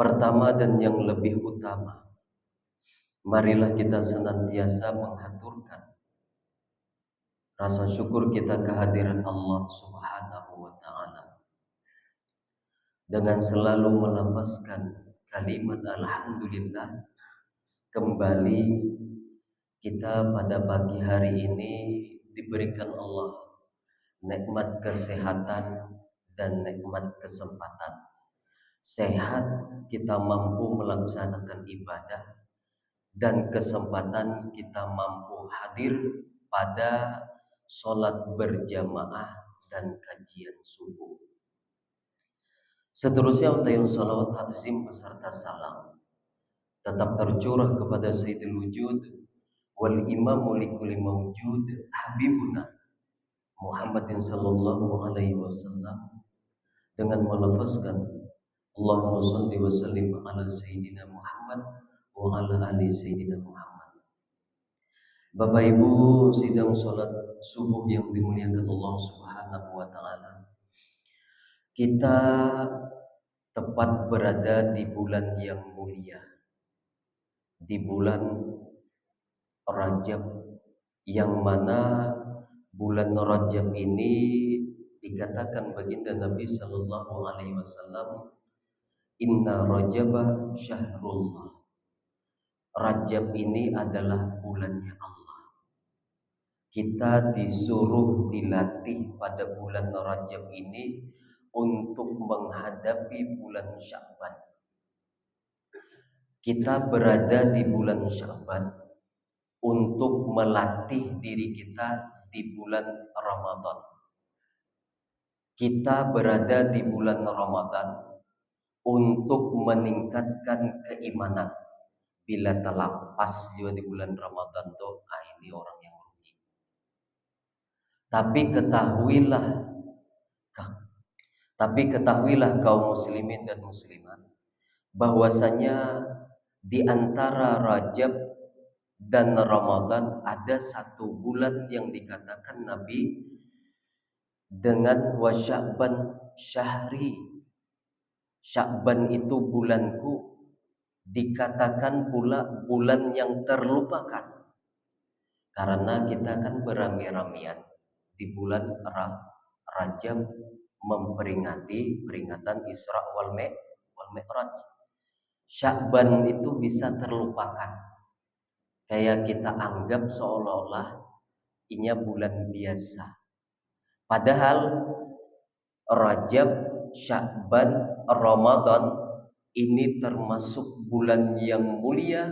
Pertama dan yang lebih utama, marilah kita senantiasa menghaturkan rasa syukur kita kehadiran Allah Subhanahu wa Ta'ala dengan selalu melafazkan kalimat alhamdulillah. Kembali kita pada pagi hari ini diberikan Allah nikmat kesehatan dan nikmat kesempatan. Sehat, kita mampu melaksanakan ibadah, dan kesempatan kita mampu hadir pada sholat berjamaah dan kajian subuh. Seterusnya utayun salawat ta'zim beserta salam tetap tercurah kepada Sayyidul Wujud wal imamu likulli mawjud habibuna Muhammadin sallallahu alaihi wasallam dengan melafazkan Allahumma shalli wa sallim ala Sayyidina Muhammad wa ala ali Sayyidina Muhammad. Bapak Ibu sidang sholat subuh yang dimuliakan Allah Subhanahu wa Ta'ala, kita tepat berada di bulan yang mulia, di bulan Rajab, yang mana bulan Rajab ini dikatakan baginda Nabi Sallallahu Alaihi Wasallam, Inna Rajaba Syahrullah. Rajab ini adalah bulannya Allah. Kita disuruh dilatih pada bulan Rajab ini untuk menghadapi bulan Sya'ban. Kita berada di bulan Sya'ban untuk melatih diri kita di bulan Ramadan. Kita berada di bulan Ramadan untuk meningkatkan keimanan. Bila terlepas juga di bulan Ramadan tuh, ini orang yang rugi. Tapi ketahuilah kaum muslimin dan muslimat, bahwasanya di antara Rajab dan Ramadan ada satu bulan yang dikatakan Nabi dengan wa Sya'ban syahri. Sya'ban itu bulanku, dikatakan pula bulan yang terlupakan. Karena kita kan beramai-ramian di bulan Rajab memperingati peringatan Isra wal Mi'raj. Sya'ban itu bisa terlupakan. Kayak kita anggap seolah-olah ini bulan biasa. Padahal Rajab, Sya'ban, Ramadan ini termasuk bulan yang mulia,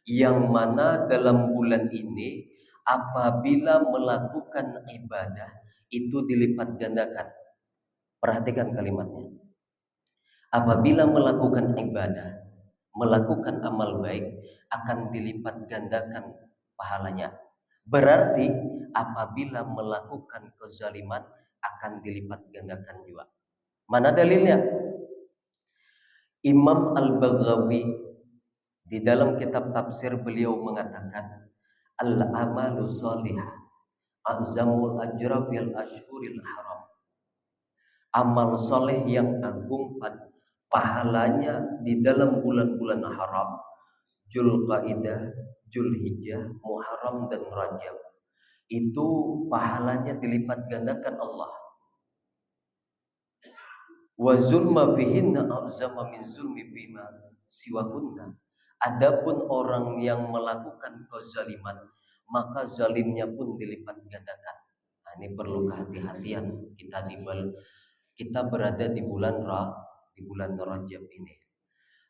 yang mana dalam bulan ini apabila melakukan ibadah itu dilipat gandakan. Perhatikan kalimatnya. Apabila melakukan ibadah, melakukan amal baik, akan dilipat gandakan pahalanya. Berarti apabila melakukan kezaliman akan dilipat gandakan juga. Mana dalilnya? Imam Al-Baghawi di dalam kitab tafsir beliau mengatakan, al-amalu sholihah azamul ajra fil ashhuril haram. Amal soleh yang agung pahalanya di dalam bulan-bulan haram, Dzulqa'dah, Dzulhijjah, Muharram dan Rajab. Itu pahalanya dilipat gandakan Allah. Wa zulma fihinna a'zama min zulmi bima siwahunna. Adapun orang yang melakukan kezaliman, maka zalimnya pun dilipat gandakan. Nah, ini perlu kehati-hatian kita berada di bulan Rajab ini.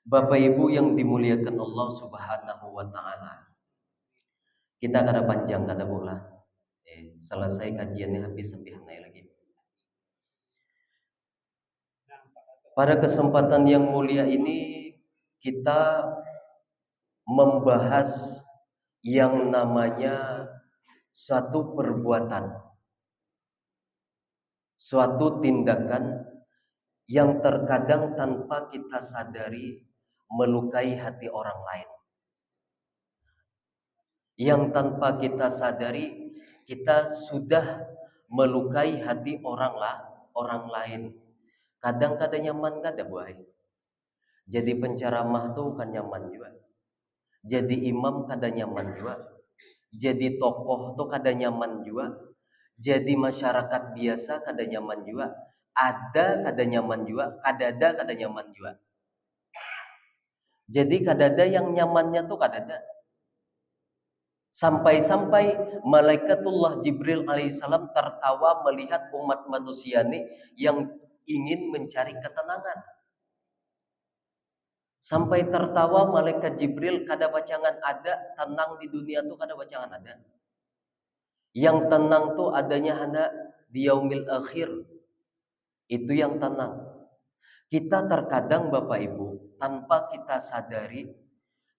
Bapak Ibu yang dimuliakan Allah Subhanahu wa Ta'ala, kita kada panjang kada bola. Selesai kajiannya habis lagi. Pada kesempatan yang mulia ini kita membahas yang namanya suatu perbuatan, suatu tindakan yang terkadang tanpa kita sadari melukai hati orang lain. Yang tanpa kita sadari kita sudah melukai hati orang lain. Kadang-kadang nyaman kada buai. Jadi penceramah tuh kan nyaman juga. Jadi imam kada nyaman juga. Jadi tokoh tuh kada nyaman juga. Jadi masyarakat biasa kada nyaman juga. Ada kada nyaman juga, kadada kada nyaman juga. Jadi kadada yang nyamannya tuh kadada. Sampai-sampai malaikatullah Jibril alaihissalam tertawa melihat umat manusia nih yang ingin mencari ketenangan. Sampai tertawa malaikat Jibril kada bacangan ada tenang di dunia tuh kada bacangan ada. Yang tenang tuh adanya hanya di yaumil akhir. Itu yang tenang. Kita terkadang Bapak Ibu tanpa kita sadari,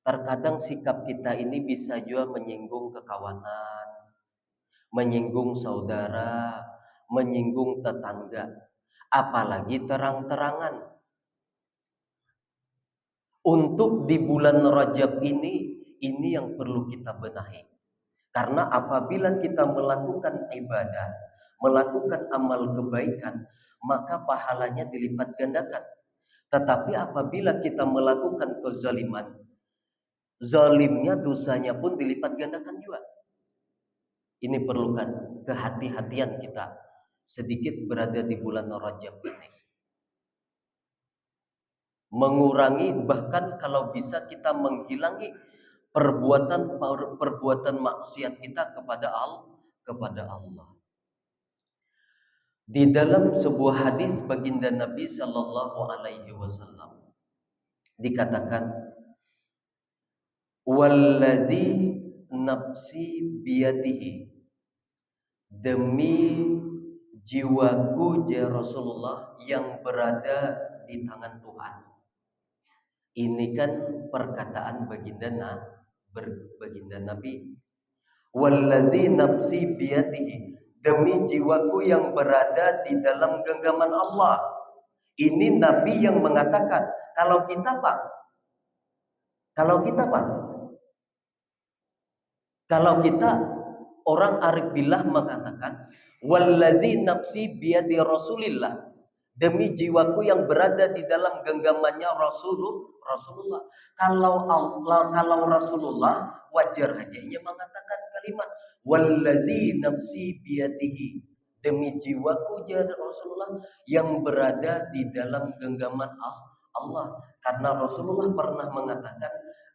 terkadang sikap kita ini bisa juga menyinggung kekawanan, menyinggung saudara, menyinggung tetangga, apalagi terang-terangan. Untuk di bulan Rajab ini yang perlu kita benahi. Karena apabila kita melakukan ibadah, melakukan amal kebaikan, maka pahalanya dilipat gandakan. Tetapi apabila kita melakukan kezaliman, zalimnya dosanya pun dilipat gandakan juga. Ini perlukan kehati-hatian kita sedikit berada di bulan Rajab ini. Mengurangi, bahkan kalau bisa kita menghilangi perbuatan maksiat kita kepada Allah. Di dalam sebuah hadis baginda Nabi Shallallahu Alaihi Wasallam dikatakan, "Walladhi nafsi biyadihi," demi jiwaku ya Rasulullah yang berada di tangan Tuhan. Ini kan perkataan baginda Nabi. Walladzi nafsi biyadihi, demi jiwaku yang berada di dalam genggaman Allah. Ini Nabi yang mengatakan. Kalau kita Pak, kalau kita orang arif billah mengatakan walladzi nafsi biyadi Rasulillah, demi jiwaku yang berada di dalam genggamannya Rasulullah. Kalau Rasulullah wajar aja ia mengatakan kalimat walladzi nafsi biyadihi, demi jiwaku jadi Rasulullah yang berada di dalam genggaman Allah. Karena Rasulullah pernah mengatakan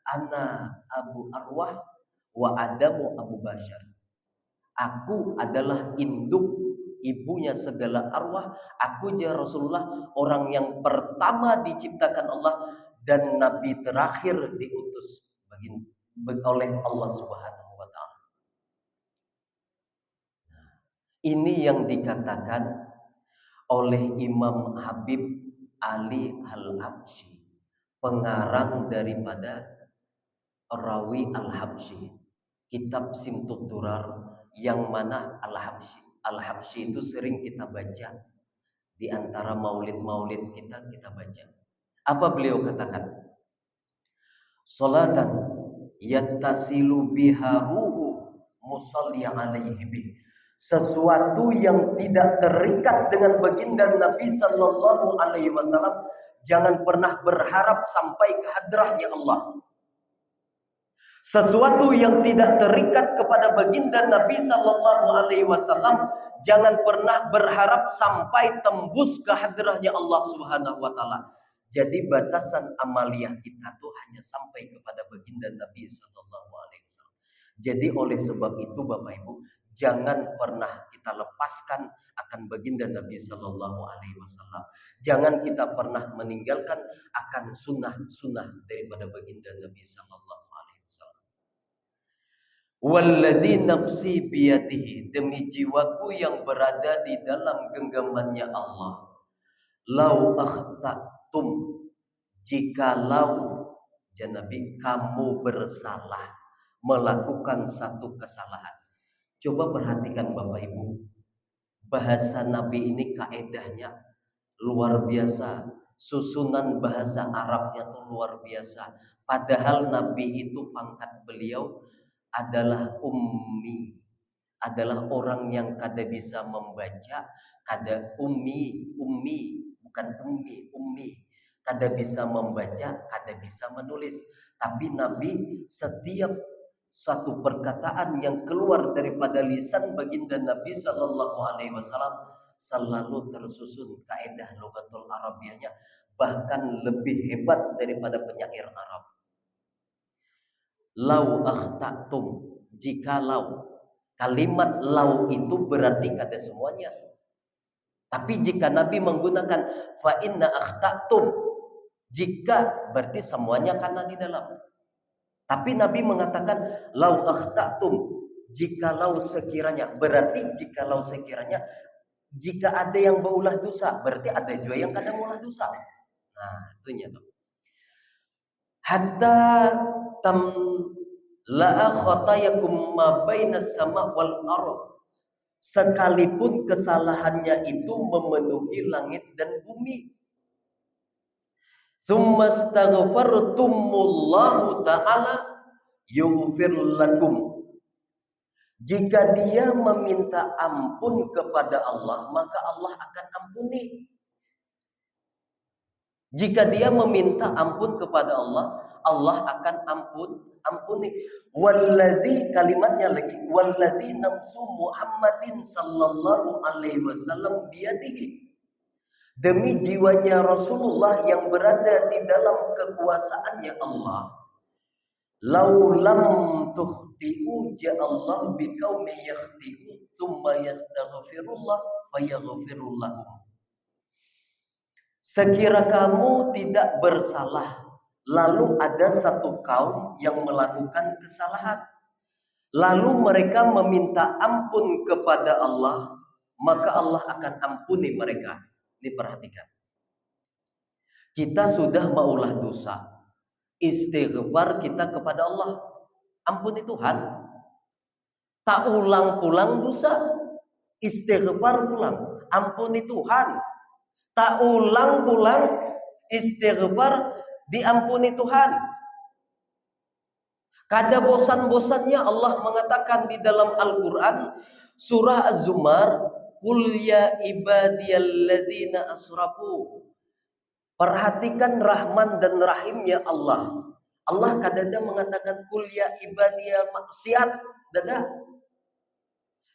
ana Abu Arwah wa Adamu Abu Bashar. Aku adalah induk ibunya segala arwah. Aku ya Rasulullah, orang yang pertama diciptakan Allah dan nabi terakhir diutus oleh Allah Subhanahu wa taala. Ini yang dikatakan oleh Imam Habib Ali Al-Habsyi, pengarang daripada Rawi Al-Habsyi, kitab Simtud Durar, yang mana Al-Habsyi itu sering kita baca di antara maulid-maulid kita baca. Apa beliau katakan? Salatan yattasilu biha ruhu musalli alaihi bih. Sesuatu yang tidak terikat dengan baginda Nabi sallallahu alaihi wasallam, jangan pernah berharap sampai ke hadrahnya Allah. Sesuatu yang tidak terikat kepada baginda Nabi sallallahu alaihi wasallam, jangan pernah berharap sampai tembus ke hadrahnya Allah Subhanahu wa taala. Jadi batasan amaliyah kita tuh hanya sampai kepada baginda Nabi sallallahu alaihi wasallam. Jadi oleh sebab itu Bapak Ibu, jangan pernah kita lepaskan akan baginda Nabi sallallahu alaihi wasallam. Jangan kita pernah meninggalkan akan sunnah-sunnah daripada baginda Nabi sallallahu alaihi wasallam. Walladzi nafsi biyadihi, demi jiwaku yang berada di dalam genggamannya Allah. Lau akhtatum, jikalau Nabi kamu bersalah, melakukan satu kesalahan. Coba perhatikan Bapak Ibu, bahasa Nabi ini kaedahnya luar biasa, susunan bahasa Arabnya tuh luar biasa. Padahal Nabi itu pangkat beliau adalah ummi, adalah orang yang kada bisa membaca, kada ummi, bukan ummi, kada bisa membaca, kada bisa menulis. Tapi Nabi setiap satu perkataan yang keluar daripada lisan baginda Nabi Sallallahu Alaihi Wasallam selalu tersusun kaidah logatul Arabiahnya, bahkan lebih hebat daripada penyair Arab. Lau akhtatum, jikalau. Kalimat lau itu berarti kada semuanya. Tapi jika Nabi menggunakan fa inna akhtatum, jika berarti semuanya karena di dalam. Tapi Nabi mengatakan lau akhtatum, jikalau sekiranya, berarti jikalau sekiranya, jika ada yang berulah dosa, berarti ada juga yang kadang mengulah dosa. Nah, itunya tuh. Hatta tam la'a khatayakum ma bainas sama wal ardh. Sekalipun kesalahannya itu memenuhi langit dan bumi. Tsummastaghfartumullahu ta'ala yughfir lakum. Jika dia meminta ampun kepada Allah, maka Allah akan ampuni. Jika dia meminta ampun kepada Allah, Allah akan ampuni. Walladzi, kalimatnya lagi, walladzi nafsu Muhammadin sallallahu alaihi wasallam biyadihi. Demi jiwanya Rasulullah yang berada di dalam kekuasaannya Allah. Lau lam tukhti'u ja'allahu biqaumin yakhti'u tsumma yastaghfirullah fayaghfirullahum. Sekira kamu tidak bersalah, lalu ada satu kaum yang melakukan kesalahan, lalu mereka meminta ampun kepada Allah, maka Allah akan ampuni mereka. Diperhatikan. Kita sudah maulah dosa, istighfar kita kepada Allah, ampuni Tuhan. Tak ulang-pulang dosa, istighfar pulang, ampuni Tuhan. Tak ulang-ulang istighfar, diampuni Tuhan. Kada bosan-bosannya Allah mengatakan di dalam Al-Quran surah Az-Zumar, qul ya ibadiyalladzina asrafu. Perhatikan rahman dan rahimnya Allah. Allah kadang-kadang mengatakan qul ya ibadiyal maksiat, dada.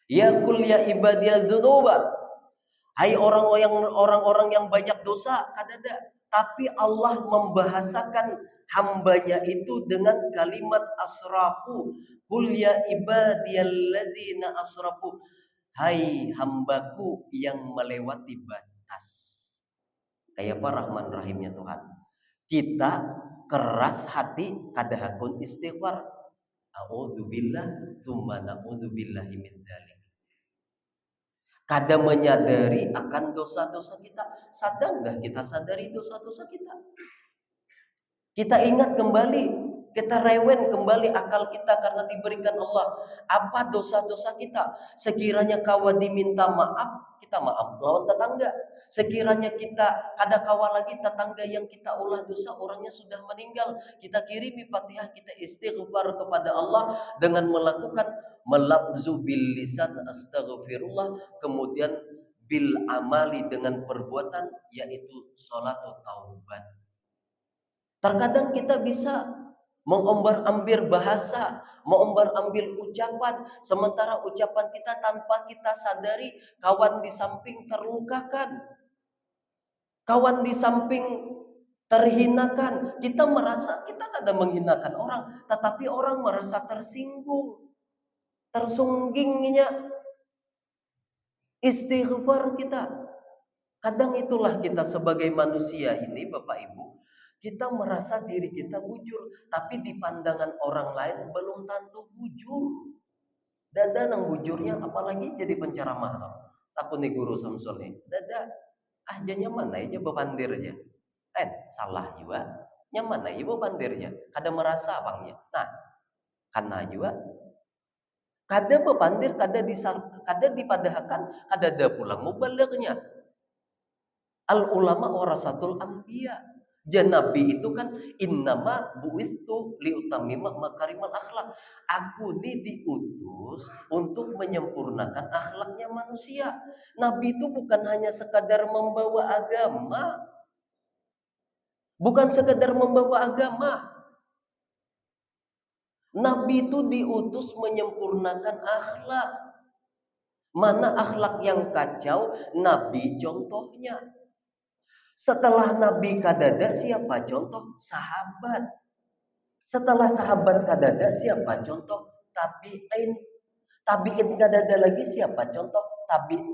Ya qul ya ibadiyal dzunuba. Hai orang-orang yang banyak dosa, kadada. Tapi Allah membahasakan hambanya itu dengan kalimat asrafu. Qul ya ibadiyalladzina asrafu. Hai hambaku yang melewati batas. Kayak apa rahman rahimnya Tuhan. Kita keras hati kada hakun istighfar. A'udzubillah tsumma na'udzubillahi min dzalik. Kada menyadari akan dosa-dosa kita. Sadar nggak kita sadari dosa-dosa kita? Kita ingat kembali, kita rewen kembali akal kita karena diberikan Allah. Apa dosa-dosa kita? Sekiranya kawa diminta maaf, kita maaf lawan tetangga. Sekiranya kita kada kawa lagi tetangga yang kita ulah dosa, orangnya sudah meninggal, kita kirimi Fatihah, kita istighfar kepada Allah dengan melakukan melafzu bil lisan astaghfirullah, kemudian bil amali dengan perbuatan, yaitu sholatul taubat. Terkadang kita bisa mengombar-ambir bahasa, mengombar-ambir ucapan, sementara ucapan kita tanpa kita sadari kawan di samping terlukakan, kawan di samping terhinakan. Kita merasa kita kadang menghinakan orang, tetapi orang merasa tersinggung, tersunggingnya istighfar kita. Kadang itulah kita sebagai manusia ini, Bapak Ibu, kita merasa diri kita bujur, tapi di pandangan orang lain belum tentu bujur. Dada nang bujurnya, apalagi jadi penceramah. Aku nih guru Samsul nih, dada aja nyaman aja bepandir aja. Salah juga, nyaman aja bepandirnya. Kada merasa abangnya. Nah, karena juga kada bepandir, kada dipadahakan, kada ada pulang mubalignya. Al ulama warasatul anbiya. Nabi itu kan innama bu'ithu liutamima makarimal akhlak. Aku ini diutus untuk menyempurnakan akhlaknya manusia. Nabi itu bukan hanya sekadar membawa agama. Bukan sekedar membawa agama. Nabi itu diutus menyempurnakan akhlak. Mana akhlak yang kacau, Nabi contohnya. Setelah Nabi kadada, siapa contoh? Sahabat. Setelah sahabat kadada, siapa contoh? Tabi'in. Tabi'in kadada lagi, siapa contoh? Tabi'in.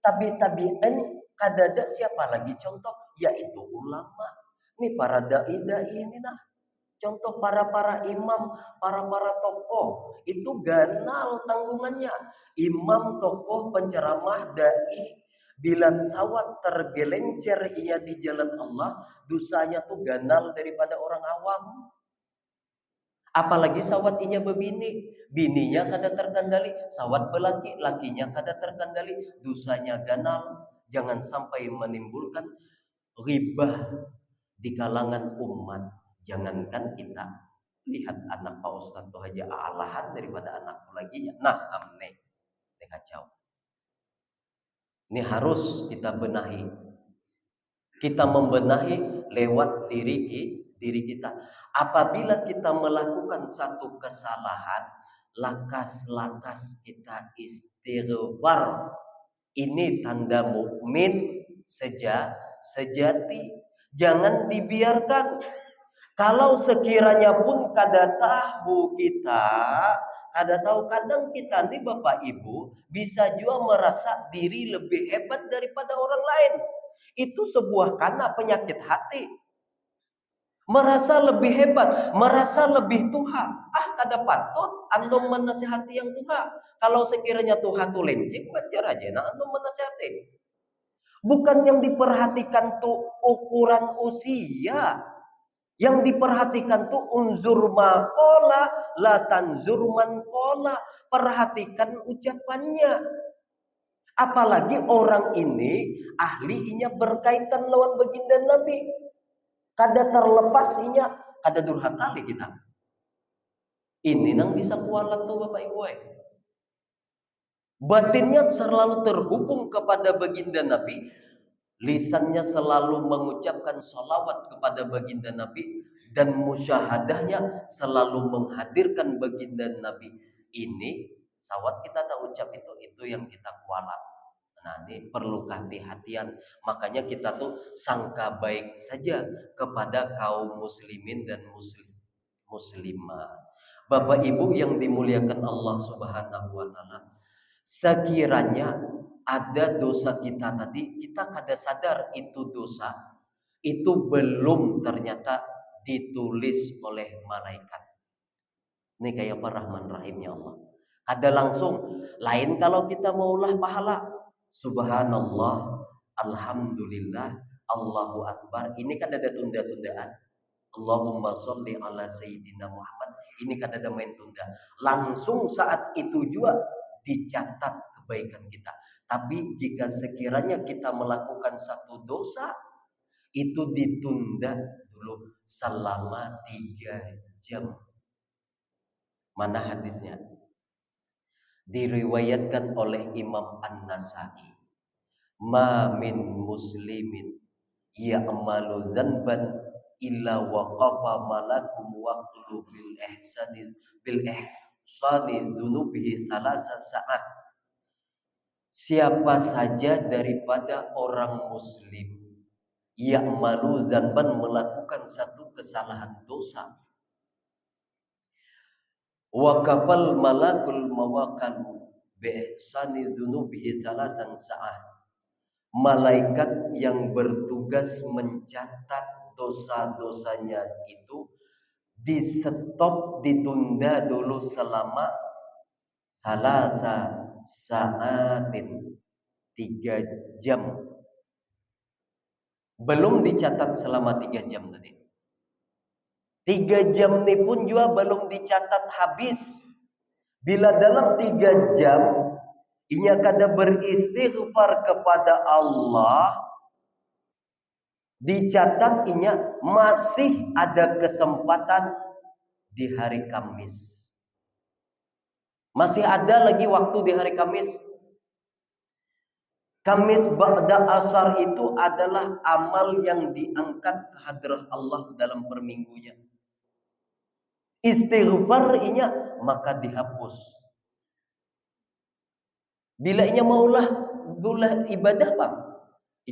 Tabi'in kadada, siapa lagi contoh? Yaitu ulama. Ini para dai-dai ini nah. Contoh para imam, para tokoh. Itu ganal tanggungannya. Imam, tokoh, penceramah, dai. Bila sawat tergelencer ia di jalan Allah, dosanya tuh ganal daripada orang awam. Apalagi sawat inya bebini, bininya kada terkendali, sawat belaki, lakinya kada terkendali, dosanya ganal. Jangan sampai menimbulkan ribah di kalangan umat. Jangankan kita, lihat anak Pak Ustadz tuh aja alahan daripada anakku lagi. Nah, amne, ini kacau. Ini harus kita benahi. Kita membenahi lewat diri kita. Apabila kita melakukan satu kesalahan, lakas-lakas kita istighfar. Ini tanda mukmin sejati. Jangan dibiarkan. Kalau sekiranya pun kada tahu kita, kada tahu kadang kita nih Bapak Ibu bisa juga merasa diri lebih hebat daripada orang lain. Itu sebuah karena penyakit hati. Merasa lebih hebat, merasa lebih tuha. Kada patut antum menasihati yang tuha. Kalau sekiranya tuha tuh lenceng, wajar aja nah antum menasihati. Bukan yang diperhatikan tuh ukuran usia. Yang diperhatikan tuh unzur maqala la tanzur man qala. Perhatikan ucapannya. Apalagi orang ini ahlinya berkaitan lawan baginda Nabi. Kada terlepas inya, kada durhaka kali kita. Ini nang bisa kualat tuh Bapak Ibu. Batinnya selalu terhubung kepada baginda Nabi. Lisannya selalu mengucapkan salawat kepada baginda Nabi. Dan musyahadahnya selalu menghadirkan baginda Nabi. Ini sawat kita tak ucap itu yang kita kualat. Nah ini perlu kehati-hatian. Makanya kita tuh sangka baik saja kepada kaum muslimin dan muslimah. Bapak Ibu yang dimuliakan Allah Subhanahu wa taala. Sekiranya ada dosa kita tadi, kita kada sadar itu dosa. Itu belum ternyata ditulis oleh malaikat. Ini kayak apa Rahman Rahimnya Allah. Kada langsung. Lain kalau kita maulah pahala. Subhanallah, alhamdulillah, Allahu Akbar. Ini kan ada tunda-tundaan. Allahumma sholli ala Sayyidina Muhammad. Ini kan ada main tunda. Langsung saat itu juga dicatat kebaikan kita. Tapi jika sekiranya kita melakukan satu dosa, itu ditunda dulu selama 3 jam. Mana hadisnya? Diriwayatkan oleh Imam An-Nasa'i. Ma min muslimin ya'malu dzanban illa waqafa malakum waqlu bil ihsani dzunubihi thalasa sa'at. Siapa saja daripada orang muslim ya'malu dzanban melakukan satu kesalahan dosa, waqafal malakul mawakalu bi ihsani dzunubihi thalasan sa'at. Malaikat yang bertugas mencatat dosa-dosanya itu di stop, ditunda dulu selama salasa sa'atin, 3 jam. Belum dicatat selama 3 jam tadi. 3 jam ini pun juga belum dicatat habis. Bila dalam 3 jam inya kada beristighfar kepada Allah, dicatat inya masih ada kesempatan di hari Kamis. Masih ada lagi waktu di hari Kamis. Kamis ba'da asar itu adalah amal yang diangkat ke hadrah Allah dalam perminggunya. Istighfar inya maka dihapus. Bila inya maulah bulah ibadah bang,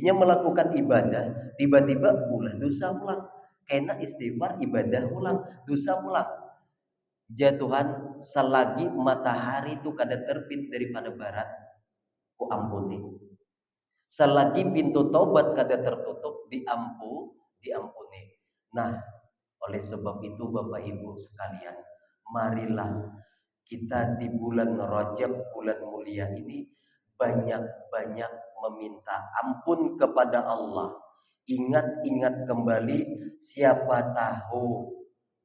inya melakukan ibadah, tiba-tiba bulah dosa pulang. Kena istighfar ibadah pulang, dosa pulang. Jatuhan selagi matahari itu kada terbit daripada barat, ku ampuni. Selagi pintu taubat kada tertutup, diampuni. Nah, oleh sebab itu Bapak Ibu sekalian, marilah kita di bulan Rajab, bulan mulia ini banyak-banyak meminta ampun kepada Allah. Ingat-ingat kembali, siapa tahu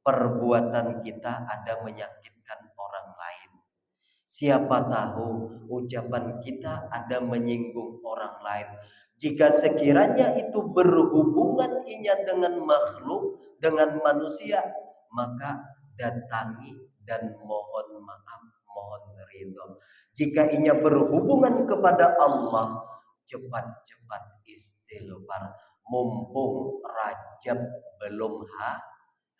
perbuatan kita ada menyakitkan orang lain. Siapa tahu ucapan kita ada menyinggung orang lain. Jika sekiranya itu berhubungan inya dengan makhluk, dengan manusia, maka datangi dan mohon maaf, mohon ridho. Jika inya berhubungan kepada Allah, cepat-cepat istighfar. Mumpung Rajab belum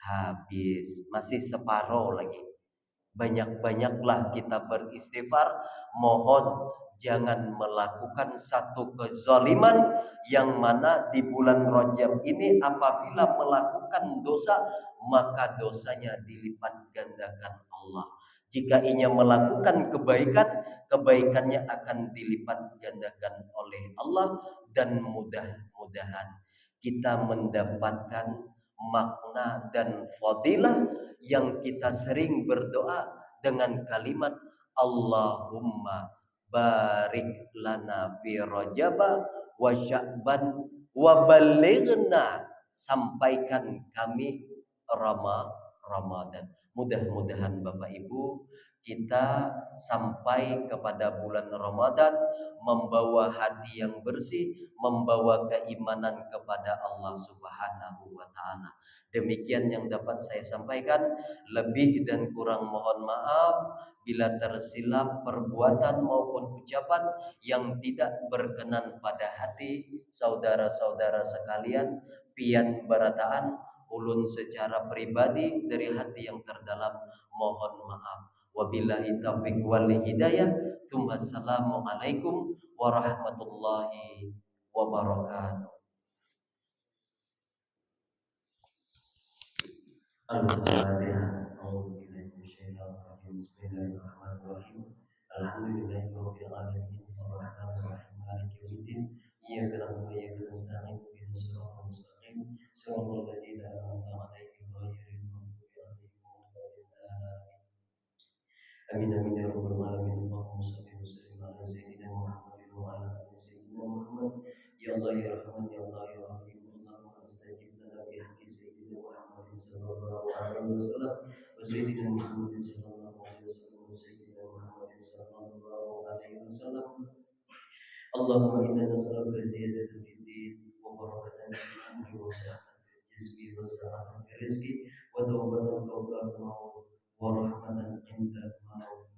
habis, masih separuh lagi. Banyak-banyaklah kita beristighfar, mohon jangan melakukan satu kezaliman yang mana di bulan Rajab ini apabila melakukan dosa maka dosanya dilipat gandakan Allah. Jika ia melakukan kebaikan, kebaikannya akan dilipat gandakan oleh Allah, dan mudah-mudahan kita mendapatkan makna dan fadilah yang kita sering berdoa dengan kalimat Allahumma barik lana fi Rajaba wa Sya'ban wa balighna, sampaikan kami Ramadan. Mudah-mudahan Bapak Ibu kita sampai kepada bulan Ramadan membawa hati yang bersih, membawa keimanan kepada Allah Subhanahu wa taala. Demikian yang dapat saya sampaikan, lebih dan kurang mohon maaf bila tersilap perbuatan maupun ucapan yang tidak berkenan pada hati saudara-saudara sekalian. Pian barataan ulun secara pribadi dari hati yang terdalam mohon maaf. Wabillahi taufiq wal hidayah. Assalamualaikum warahmatullahi wabarakatuh. Al-Fatihah. Bismillahirrahmanirrahim. Alhamdulillahirabbil alamin. Arrahmanir rahim. Maliki yaumiddin. Iyyaka na'budu wa iyyaka nasta'in. Ihdinas siratal mustaqim. Shiratal ladzina an'amta 'alaihim ghairil maghdubi 'alaihim waladdallin. Amin amin ya rabbal alamin. Allahumma shalli wa sallim ala sayyidina Muhammadin wa ala ali sayyidina Muhammad. Ya Allah ya Rahman ya Allah ya Rahim. Allahumma astajib lana bi haqqi sayyidina Muhammadin sallallahu alaihi wasallam wa sayyidina Muhammadin sallallahu alaihi wasallam wa sayyidina Muhammadin sallallahu alaihi wasallam. Allahumma inna nas'aluka ziyadatan fid din wa barakatan fil amri wa sa'atan fil jismi wa sa'atan fil rizqi wa tawbatan qabla al-maut wa rahmatan 'inda al-maut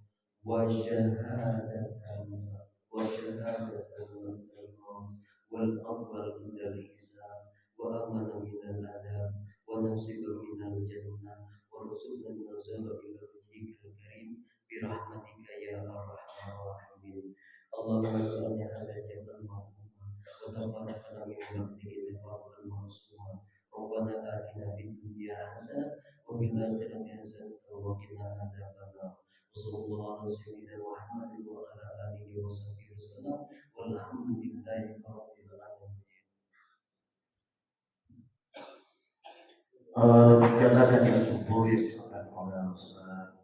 wa syahadatan al-maut wal afdal 'inda al-hisab wa amana min al-adab wa nasiba min al-jannah wa ruzuqan nazala ila wajhika al-karim bi rahmatika ya arhamar rahimin. Allahumma ij'alna hadha jam'an marhuma wa tafarraqna min ba'dihi tafarraqan ma'suma. Rabbana atina fid dunya hasanah wa fil akhirati hasanah wa qina adzabannar. Wassallallahu ala sayyidina Muhammadin wa ala alihi wa sahbihi wasallam. Walhamdulillahi rabbil alamin. Demikianlah kajian subuh yang disampaikan oleh Ustaz